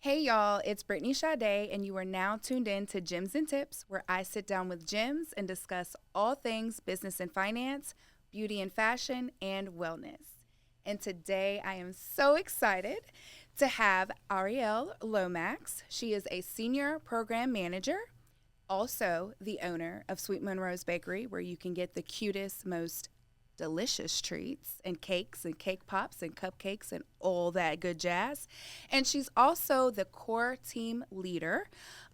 Hey y'all, it's Brittany Sade, and you are now tuned in to Gems and Tips, where I sit down with gems and discuss all things business and finance, beauty and fashion, and wellness. And today I am so excited to have Ariel Lomax. She is a senior program manager, also the owner of Sweet Monroe's Bakery, where you can get the cutest, most delicious treats and cakes and cake pops and cupcakes and all that good jazz. And she's also the core team leader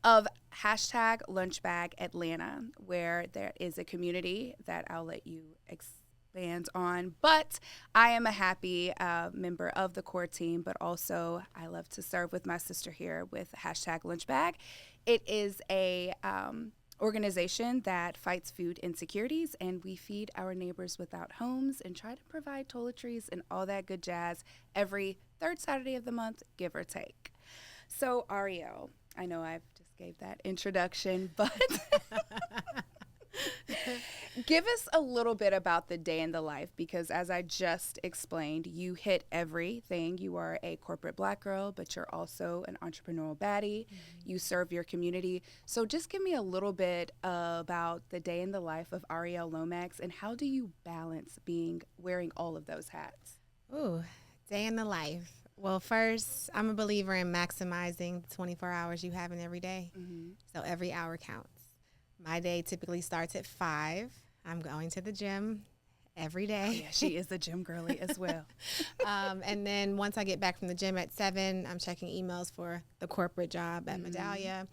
of hashtag Lunchbag Atlanta, where there is a community that I'll let you expand on. But I am a happy member of the core team, but also I love to serve with my sister here with hashtag Lunchbag. It is a organization that fights food insecurities, and we feed our neighbors without homes and try to provide toiletries and all that good jazz every third Saturday of the month, give or take. So, Ariel, I know I've just gave that introduction, but give us a little bit about the day in the life, because as I just explained, you hit everything. You are a corporate Black girl, but you're also an entrepreneurial baddie. You serve your community. So just give me a little bit about the day in the life of Ariel Lomax, and how do you balance wearing all of those hats? Ooh, day in the life. Well, first, I'm a believer in maximizing the 24 hours you have in every day. So every hour counts. My day typically starts at 5. I'm going to the gym every day. Oh, yeah, she is a gym girly as well. And then once I get back from the gym at 7, I'm checking emails for the corporate job at Medallia.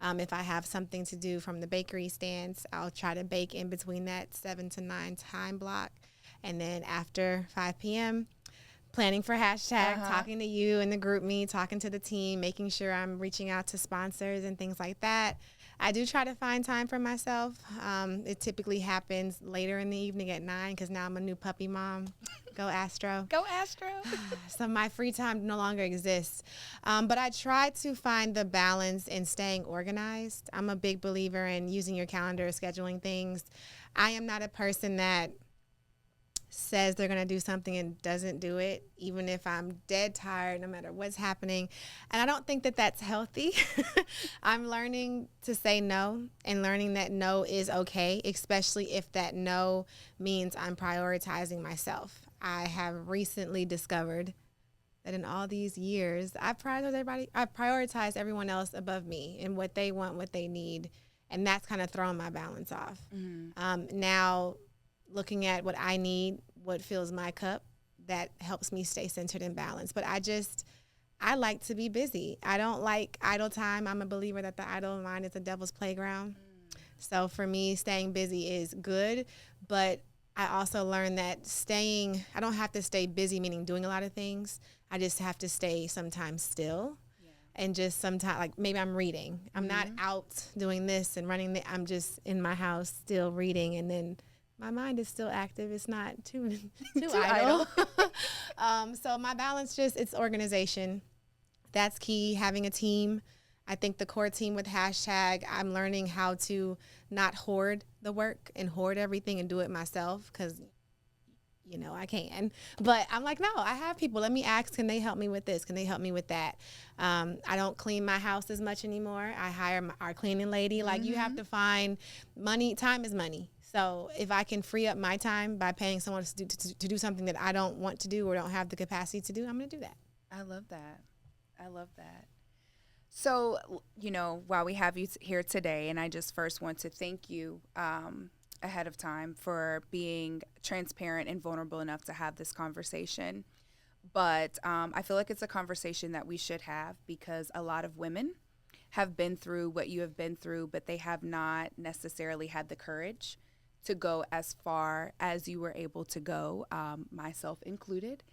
If I have something to do from the bakery stands, I'll try to bake in between that 7 to 9 time block. And then after 5 p.m., planning for hashtag, talking to you in the group me, talking to the team, making sure I'm reaching out to sponsors and things like that. I do try to find time for myself. It typically happens later in the evening at 9 because now I'm a new puppy mom. Go Astro. Go Astro. So my free time no longer exists. But I try to find the balance in staying organized. I'm a big believer in using your calendar, scheduling things. I am not a person that says they're going to do something and doesn't do it, even if I'm dead tired, no matter what's happening. And I don't think that that's healthy. I'm learning to say no, and learning that no is okay, especially if that no means I'm prioritizing myself. I have recently discovered that in all these years, I prioritize everyone else above me and what they want, what they need. And that's kind of thrown my balance off. Now, looking at what I need, what fills my cup, that helps me stay centered and balanced. But I like to be busy. I don't like idle time. I'm a believer that the idle mind is the devil's playground. So for me, staying busy is good, but I also learned that I don't have to stay busy, meaning doing a lot of things. I just have to stay sometimes still. And just sometimes, like maybe I'm reading. I'm not out doing this and running. I'm just in my house still reading, and then my mind is still active. It's not too idle. So my balance it's organization. That's key, having a team. I think the core team with hashtag, I'm learning how to not hoard the work and hoard everything and do it myself, because, I can. But I'm like, no, I have people. Let me ask, can they help me with this? Can they help me with that? I don't clean my house as much anymore. I hire our cleaning lady. Like, you have to find money. Time is money. So if I can free up my time by paying someone to do something that I don't want to do or don't have the capacity to do, I'm going to do that. I love that. So, while we have you here today, and I just first want to thank you ahead of time for being transparent and vulnerable enough to have this conversation. But I feel like it's a conversation that we should have, because a lot of women have been through what you have been through, but they have not necessarily had the courage to go as far as you were able to go, myself included.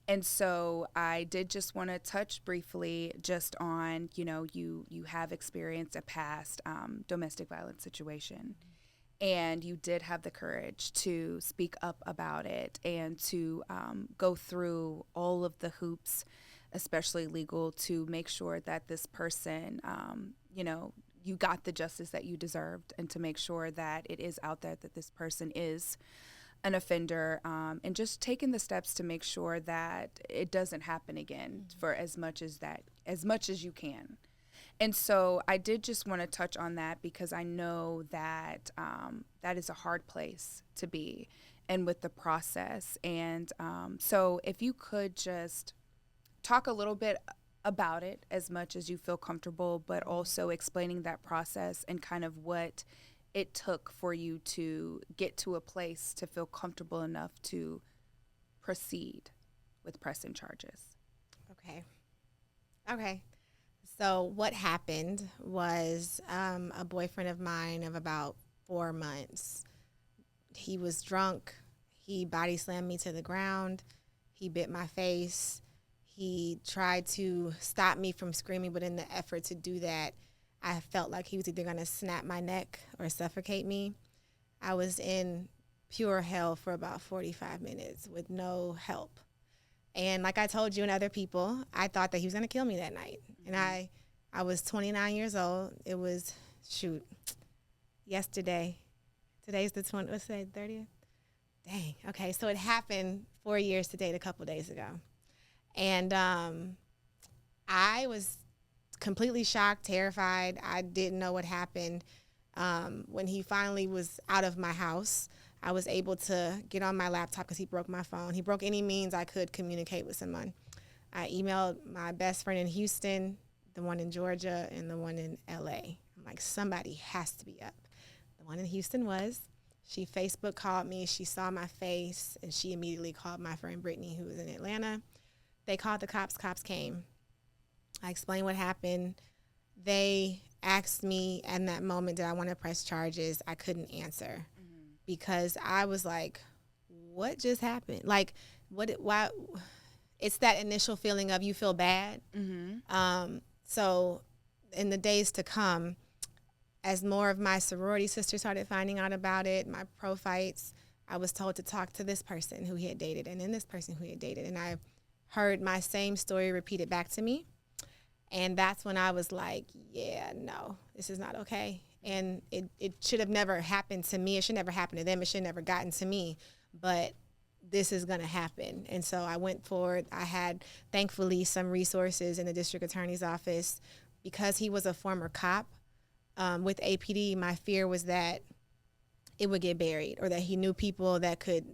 And so I did just want to touch briefly just on, you have experienced a past domestic violence situation, and you did have the courage to speak up about it and to go through all of the hoops, especially legal, to make sure that this person, you got the justice that you deserved, and to make sure that it is out there that this person is an offender, and just taking the steps to make sure that it doesn't happen again for as much as you can. And so I did just want to touch on that because I know that that is a hard place to be, and with the process. And so if you could just talk a little bit about it as much as you feel comfortable, but also explaining that process and kind of what it took for you to get to a place to feel comfortable enough to proceed with pressing charges. Okay. So what happened was a boyfriend of mine of about 4 months. He was drunk. He body slammed me to the ground. He bit my face. He tried to stop me from screaming, but in the effort to do that, I felt like he was either going to snap my neck or suffocate me. I was in pure hell for about 45 minutes with no help. And like I told you and other people, I thought that he was going to kill me that night. And I was 29 years old. It was, yesterday. Today's the 30th? Dang. Okay, so it happened 4 years to date a couple days ago. And I was completely shocked, terrified. I didn't know what happened. When he finally was out of my house, I was able to get on my laptop because he broke my phone. He broke any means I could communicate with someone. I emailed my best friend in Houston, the one in Georgia, and the one in LA. I'm like, somebody has to be up. The one in Houston was. She Facebook called me. She saw my face, and she immediately called my friend Brittany, who was in Atlanta. They called the cops. Cops came. I explained what happened. They asked me in that moment, did I want to press charges? I couldn't answer because I was like, what just happened? Like, why? It's that initial feeling of you feel bad. So in the days to come, as more of my sorority sisters started finding out about it, my pro fights, I was told to talk to this person who he had dated and then this person who he had dated. And I heard my same story repeated back to me. And that's when I was like, yeah, no, this is not okay. And it should have never happened to me. It should never happen to them. It should never gotten to me. But this is going to happen. And so I went forward. I had, thankfully, some resources in the district attorney's office. Because he was a former cop with APD, my fear was that it would get buried or that he knew people that could,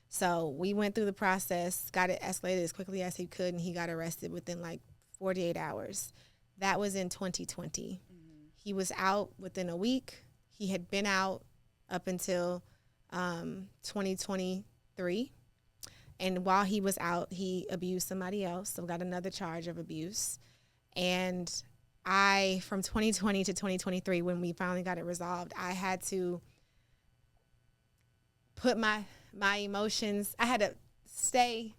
So we went through the process, got it escalated as quickly as he could, and he got arrested within like 48 hours. That was in 2020. He was out within a week. He had been out up until 2023. And while he was out, he abused somebody else, so got another charge of abuse. And from 2020 to 2023, when we finally got it resolved, I had to put my emotions, I had to stay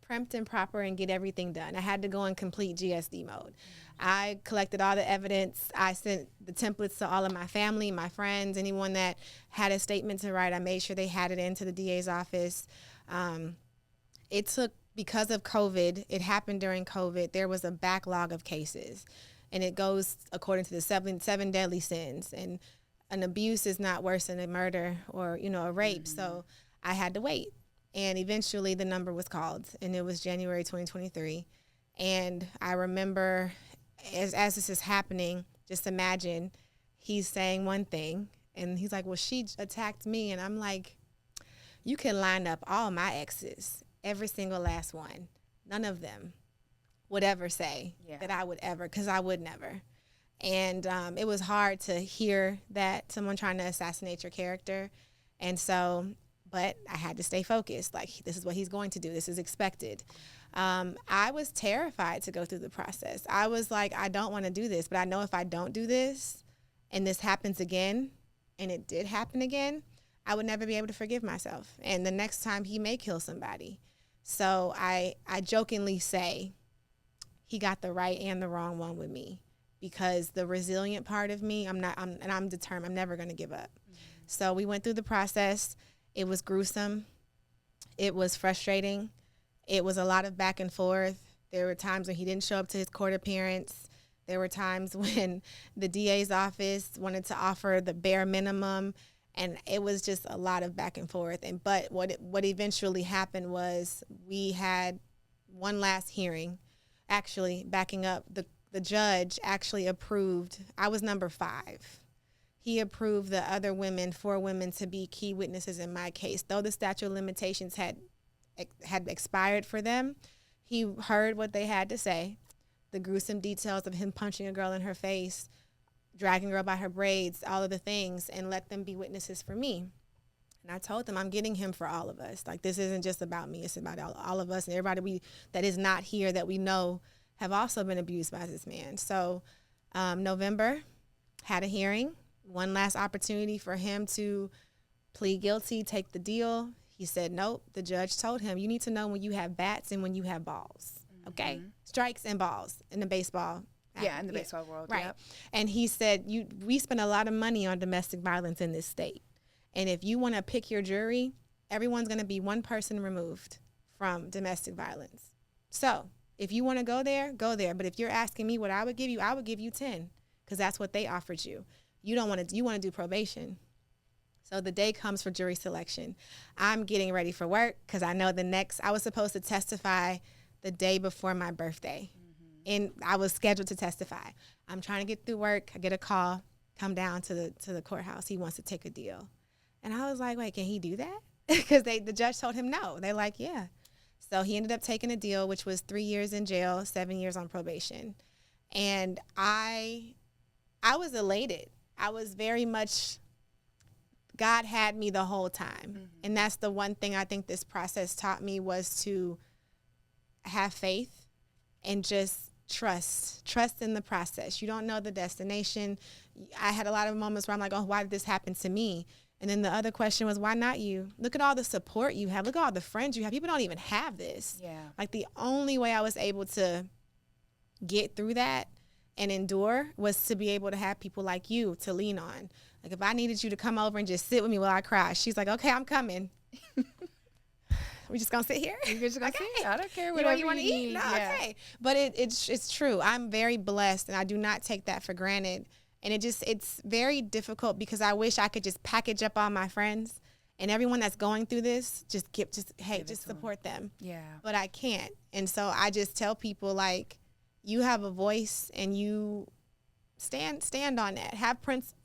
primed and proper and get everything done. I had to go in complete GSD mode. I collected all the evidence. I sent the templates to all of my family, my friends, anyone that had a statement to write. I made sure they had it into the DA's office. It took, because of COVID, it happened during COVID, there was a backlog of cases. And it goes according to the seven deadly sins. And an abuse is not worse than a murder or, a rape. So I had to wait. And eventually the number was called, and it was January 2023. And I remember as this is happening, just imagine he's saying one thing, and he's like, well, she attacked me. And I'm like, you can line up all my exes, every single last one. None of them would ever say that I would ever, because I would never. And it was hard to hear that someone trying to assassinate your character. And so, but I had to stay focused. Like, this is what he's going to do. This is expected. I was terrified to go through the process. I was like, I don't want to do this, but I know if I don't do this and this happens again, and it did happen again, I would never be able to forgive myself. And the next time he may kill somebody. So I jokingly say he got the right and the wrong one with me, because the resilient part of me, I'm determined. I'm never going to give up. So we went through the process. It was gruesome. It was frustrating. It was a lot of back and forth. There were times when he didn't show up to his court appearance. There were times when the DA's office wanted to offer the bare minimum. And it was just a lot of back and forth. But what eventually happened was we had one last hearing. Actually, backing up, the judge actually approved. I was number 5. He approved the other 4 women, to be key witnesses in my case. Though the statute of limitations had expired for them, he heard what they had to say, the gruesome details of him punching a girl in her face, dragging a girl by her braids, all of the things, and let them be witnesses for me. And I told them, I'm getting him for all of us. Like, this isn't just about me. It's about all of us and everybody that is not here that we know have also been abused by this man. So November, had a hearing, one last opportunity for him to plead guilty, take the deal. He said, nope. The judge told him, you need to know when you have bats and when you have balls. Okay? Strikes and balls in the baseball. Yeah, in the baseball world. Right. Yep. And he said, we spend a lot of money on domestic violence in this state. And if you want to pick your jury, everyone's going to be one person removed from domestic violence. So if you want to go there, go there. But if you're asking me what I would give you 10, because that's what they offered you. You want to do probation. So the day comes for jury selection. I'm getting ready for work because I know I was supposed to testify the day before my birthday. And I was scheduled to testify. I'm trying to get through work. I get a call, come down to the courthouse. He wants to take a deal. And I was like, wait, can he do that? Because the judge told him no. They're like, yeah. So he ended up taking a deal, which was 3 years in jail, 7 years on probation. And I was elated. I was very much, God had me the whole time. And that's the one thing I think this process taught me, was to have faith and just trust in the process. You don't know the destination. I had a lot of moments where I'm like, oh, why did this happen to me? And then the other question was, why not you? Look at all the support you have. Look at all the friends you have. People don't even have this. Yeah. Like, the only way I was able to get through that and endure was to be able to have people like you to lean on. Like, if I needed you to come over and just sit with me while I cry, she's like, okay, I'm coming. We just gonna sit here? You're just gonna sit? I don't care. You want to eat? No, yeah. Okay. But it's true. I'm very blessed, and I do not take that for granted. And it's very difficult because I wish I could just package up all my friends and everyone that's going through this, just support them. Yeah. But I can't. And so I just tell people, like, you have a voice and you stand on that.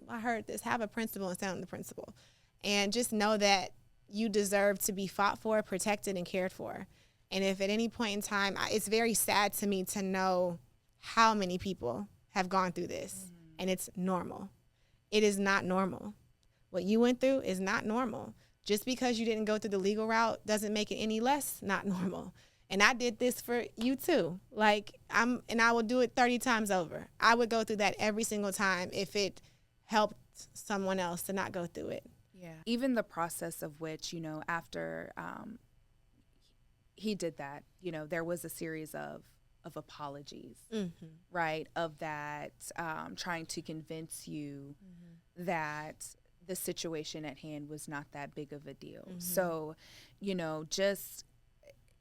I heard this, have a principle and stand on the principle. And just know that you deserve to be fought for, protected, and cared for. And if at any point in time, it's very sad to me to know how many people have gone through this, and it's normal. It is not normal. What you went through is not normal. Just because you didn't go through the legal route doesn't make it any less not normal. And I did this for you too. And I will do it 30 times over. I would go through that every single time if it helped someone else to not go through it. Yeah. Even the process of which, after he did that, there was a series of apologies, right? Of that, trying to convince you that the situation at hand was not that big of a deal. So, just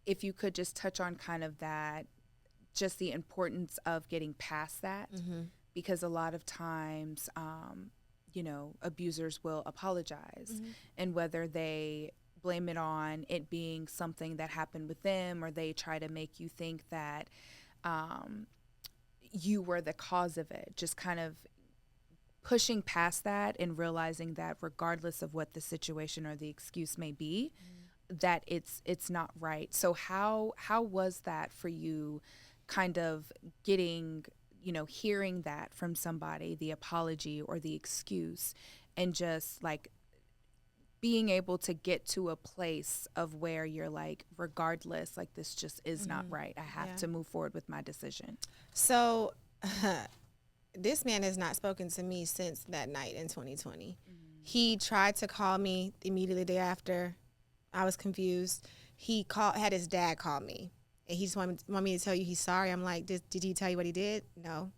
if you could just touch on kind of that, just the importance of getting past that, because a lot of times, abusers will apologize, and whether they blame it on it being something that happened with them, or they try to make you think that you were the cause of it, just kind of pushing past that and realizing that regardless of what the situation or the excuse may be, that it's not right. So how was that for you, kind of getting, hearing that from somebody, the apology or the excuse, and just like being able to get to a place of where you're like, regardless, like, this just is not right. I have to move forward with my decision. So this man has not spoken to me since that night in 2020. He tried to call me immediately thereafter. I was confused. He had his dad call me, and he just wanted me to tell you he's sorry. I'm like, did he tell you what he did? No.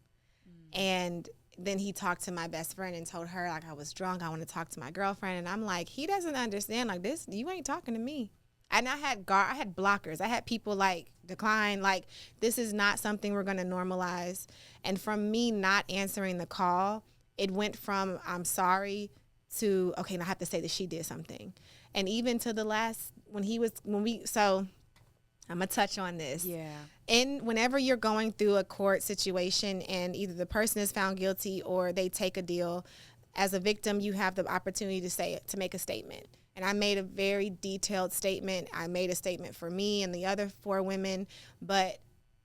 And then he talked to my best friend and told her, like, I was drunk. I want to talk to my girlfriend. And I'm like, he doesn't understand. Like, this, you ain't talking to me. And I had blockers. I had people like decline. Like, this is not something we're going to normalize. And from me not answering the call, it went from I'm sorry to, okay, now I have to say that she did something. And even to the last, so I'm going to touch on this. Yeah. And whenever you're going through a court situation and either the person is found guilty or they take a deal, as a victim, you have the opportunity to make a statement. And I made a very detailed statement. I made a statement for me and the other 4 women, but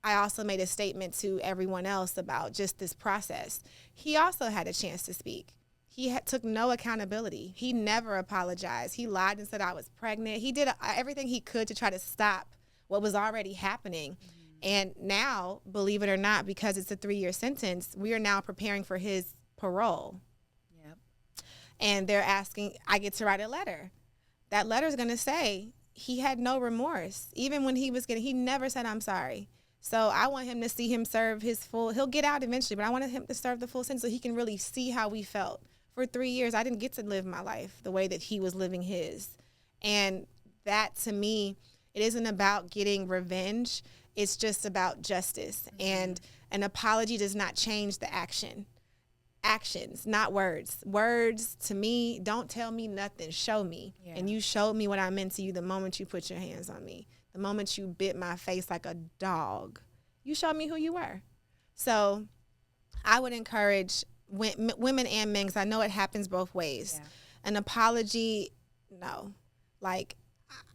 I also made a statement to everyone else about just this process. He also had a chance to speak. He took no accountability. He never apologized. He lied and said I was pregnant. He did everything he could to try to stop what was already happening. And now, believe it or not, because it's a 3-year sentence, we are now preparing for his parole. Yep. And they're asking, I get to write a letter. That letter is going to say he had no remorse. Even when he never said, I'm sorry. So I want him to see him serve he'll get out eventually, but I wanted him to serve the full sentence so he can really see how we felt. For 3 years, I didn't get to live my life the way that he was living his. And that, to me, it isn't about getting revenge. It's just about justice. And an apology does not change the action. Actions, not words. Words, to me, don't tell me nothing. Show me. Yeah. And you showed me what I meant to you the moment you put your hands on me. The moment you bit my face like a dog. You showed me who you were. So I would encourage women and men, because I know it happens both ways. Yeah. An apology, no. Like,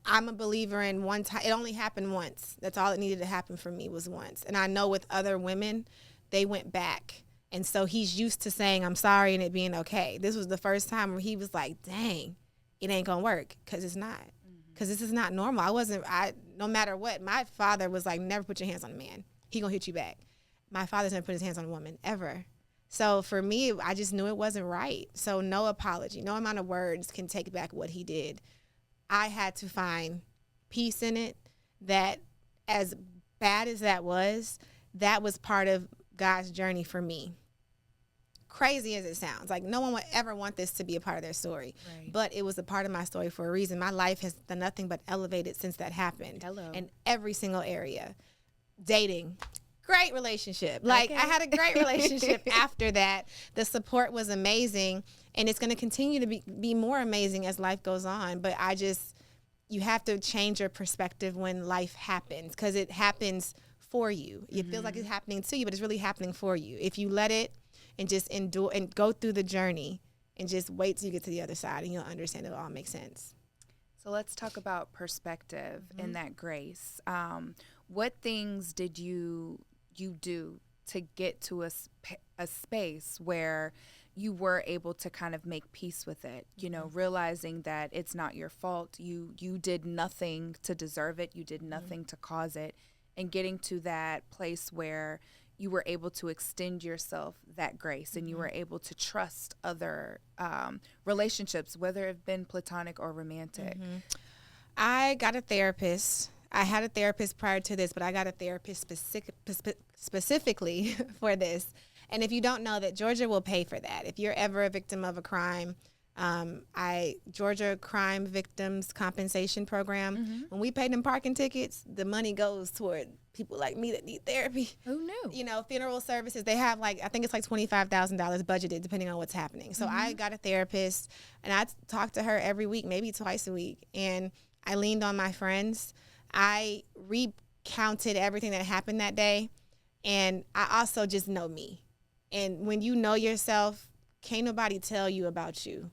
I'm a believer in one time. It only happened once. That's all it needed to happen for me was once. And I know with other women, they went back. And so he's used to saying, I'm sorry, and it being okay. This was the first time where he was like, dang, it ain't going to work, because it's not. Because this is not normal. No matter what, my father was like, never put your hands on a man. He going to hit you back. My father's never put his hands on a woman, ever. So for me, I just knew it wasn't right. So no apology. No amount of words can take back what he did. I had to find peace in it, that as bad as that was part of God's journey for me. Crazy as it sounds, like no one would ever want this to be a part of their story, right. But it was a part of my story for a reason. My life has done nothing but elevated since that happened. Hello. In every single area. Dating, great relationship. Like, okay. I had a great relationship after that. The support was amazing, and it's going to continue to be more amazing as life goes on. But you have to change your perspective when life happens, because it happens for you. It feels like it's happening to you, but it's really happening for you. If you let it and just endure and go through the journey and just wait till you get to the other side, and you'll understand it all makes sense. So let's talk about perspective and that grace. What things did you do to get to a space where you were able to kind of make peace with it, realizing that it's not your fault. You did nothing to deserve it. You did nothing to cause it. And getting to that place where you were able to extend yourself that grace and you were able to trust other relationships, whether it have been platonic or romantic. I got a therapist. I had a therapist prior to this, but I got a therapist specifically for this. And if you don't know that, Georgia will pay for that. If you're ever a victim of a crime, Georgia Crime Victims Compensation Program, when we pay them parking tickets, the money goes toward people like me that need therapy. Who knew? Funeral services, they have I think it's like $25,000 budgeted depending on what's happening. So I got a therapist, and I talk to her every week, maybe twice a week. And I leaned on my friends. I recounted everything that happened that day. And I also just know me. And when you know yourself, can't nobody tell you about you.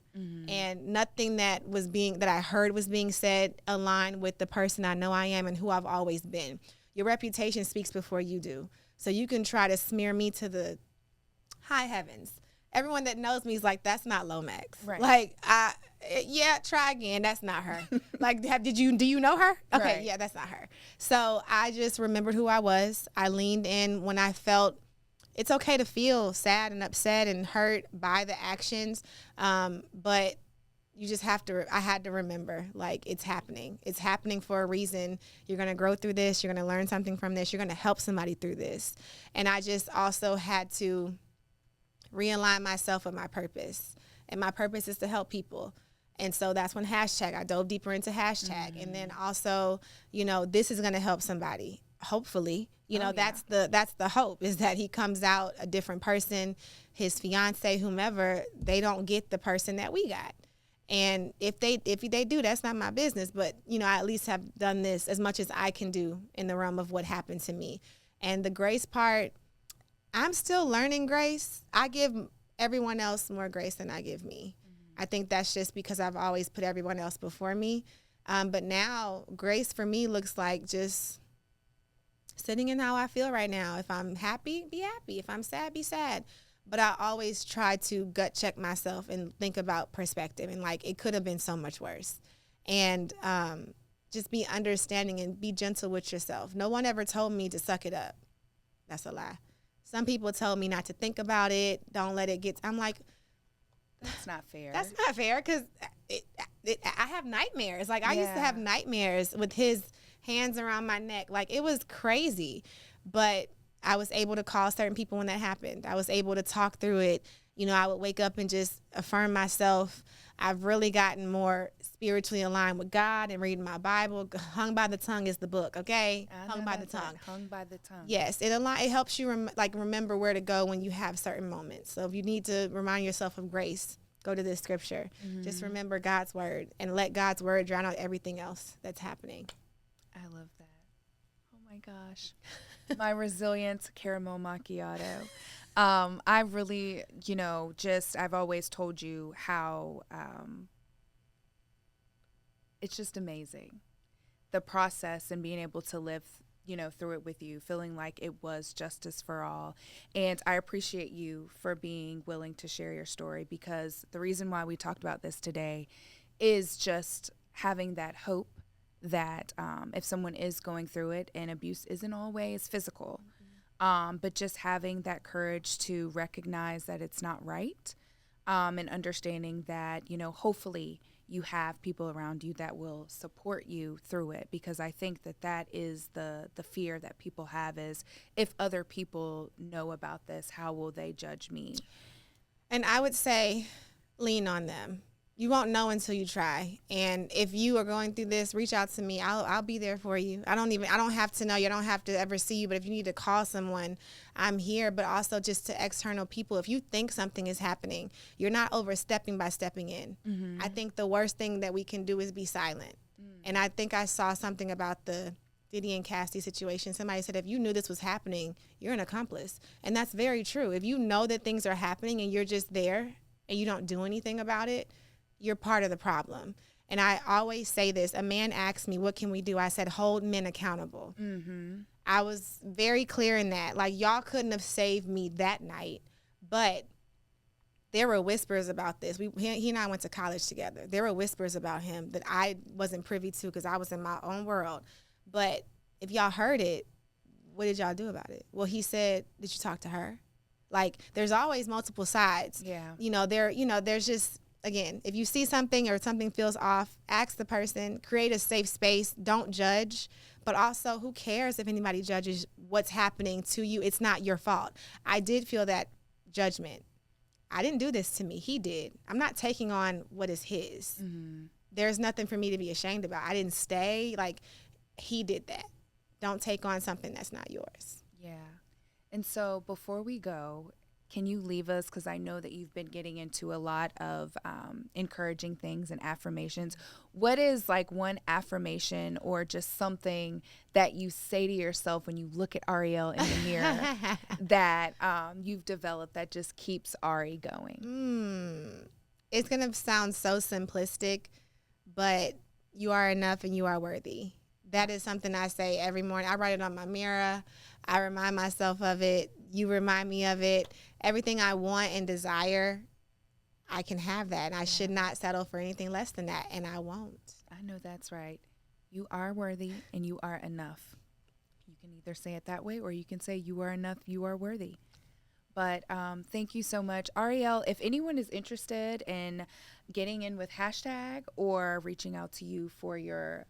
And nothing that I heard was being said aligned with the person I know I am and who I've always been. Your reputation speaks before you do. So you can try to smear me to the high heavens. Everyone that knows me is like, that's not Lomax. Right. Like, try again. That's not her. Like, do you know her? Okay, right. Yeah, that's not her. So I just remembered who I was. I leaned in when I felt it's okay to feel sad and upset and hurt by the actions, but you just I had to remember, like, it's happening. It's happening for a reason. You're going to grow through this. You're going to learn something from this. You're going to help somebody through this. And I just also had to realign myself with my purpose. And my purpose is to help people. And so that's when I dove deeper into hashtag. And then also, this is going to help somebody. hopefully, Yeah. that's the hope, is that he comes out a different person. His fiance, whomever, they don't get the person that we got. And if they do, that's not my business. But, I at least have done this as much as I can do in the realm of what happened to me. And the grace part, I'm still learning grace. I give everyone else more grace than I give me. Mm-hmm. I think that's just because I've always put everyone else before me. But now grace for me looks like just sitting in how I feel right now. If I'm happy, be happy. If I'm sad, be sad. But I always try to gut check myself and think about perspective, and like, it could have been so much worse. And just be understanding and be gentle with yourself. No one ever told me to suck it up. That's a lie. Some people told me not to think about it. Don't let it get. I'm like, that's not fair. That's not fair, because I have nightmares. Like, I used to have nightmares with his hands around my neck. Like, it was crazy. But I was able to call certain people when that happened. I was able to talk through it. I would wake up and just affirm myself. I've really gotten more spiritually aligned with God and reading my Bible. Hung by the Tongue is the book, okay? Hung by the Tongue. Hung by the Tongue. Yes, it helps you remember where to go when you have certain moments. So if you need to remind yourself of grace, go to this scripture. Mm-hmm. Just remember God's word and let God's word drown out everything else that's happening. I love that. Oh my gosh. My resilient caramel macchiato. I really, I've always told you how it's just amazing. The process and being able to live, through it with you, feeling like it was justice for all. And I appreciate you for being willing to share your story, because the reason why we talked about this today is just having that hope that if someone is going through it, and abuse isn't always physical, but just having that courage to recognize that it's not right, and understanding that, hopefully you have people around you that will support you through it, because I think that is the fear that people have, is if other people know about this, how will they judge me? And I would say lean on them. You won't know until you try. And if you are going through this, reach out to me. I'll be there for you. I don't have to know you. I don't have to ever see you. But if you need to call someone, I'm here. But also just to external people, if you think something is happening, you're not overstepping by stepping in. Mm-hmm. I think the worst thing that we can do is be silent. And I think I saw something about the Diddy and Cassie situation. Somebody said, if you knew this was happening, you're an accomplice. And that's very true. If you know that things are happening and you're just there and you don't do anything about it, you're part of the problem. And I always say this. A man asked me, what can we do? I said, hold men accountable. Mm-hmm. I was very clear in that. Like, y'all couldn't have saved me that night, but there were whispers about this. He and I went to college together. There were whispers about him that I wasn't privy to because I was in my own world. But if y'all heard it, what did y'all do about it? Well, he said, did you talk to her? Like, there's always multiple sides. Yeah. There's just, again, if you see something or something feels off, ask the person, create a safe space, don't judge. But also, who cares if anybody judges what's happening to you? It's not your fault. I did feel that judgment. I didn't do this to me. He did. I'm not taking on what is his. Mm-hmm. There's nothing for me to be ashamed about. I didn't stay. Like, he did that. Don't take on something that's not yours. Yeah. And so before we go, can you leave us, because I know that you've been getting into a lot of encouraging things and affirmations. What is like one affirmation or just something that you say to yourself when you look at Ariel in the mirror that you've developed that just keeps Ari going? It's going to sound so simplistic, but you are enough and you are worthy. That is something I say every morning. I write it on my mirror. I remind myself of it. You remind me of it. Everything I want and desire, I can have that. And I should not settle for anything less than that, and I won't. I know that's right. You are worthy and you are enough. You can either say it that way or you can say you are enough, you are worthy. But thank you so much. Ariel, if anyone is interested in getting in with hashtag or reaching out to you for your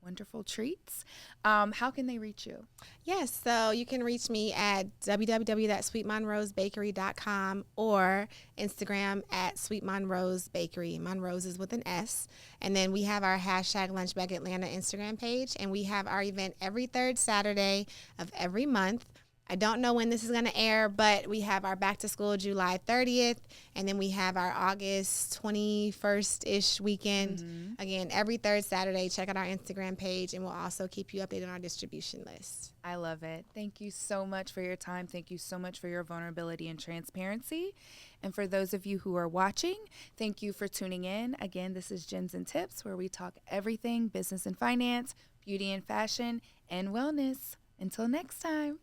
wonderful treats. How can they reach you? Yes, so you can reach me at www.sweetmonrosebakery.com or Instagram at Sweet Monrose Bakery. Monrose is with an S. And then we have our hashtag Lunchbag Atlanta Instagram page, and we have our event every third Saturday of every month. I don't know when this is going to air, but we have our back to school July 30th, and then we have our August 21st-ish weekend. Again, every third Saturday. Check out our Instagram page, and we'll also keep you updated on our distribution list. I love it. Thank you so much for your time. Thank you so much for your vulnerability and transparency. And for those of you who are watching, thank you for tuning in. Again, this is Gems and Tips, where we talk everything business and finance, beauty and fashion, and wellness. Until next time.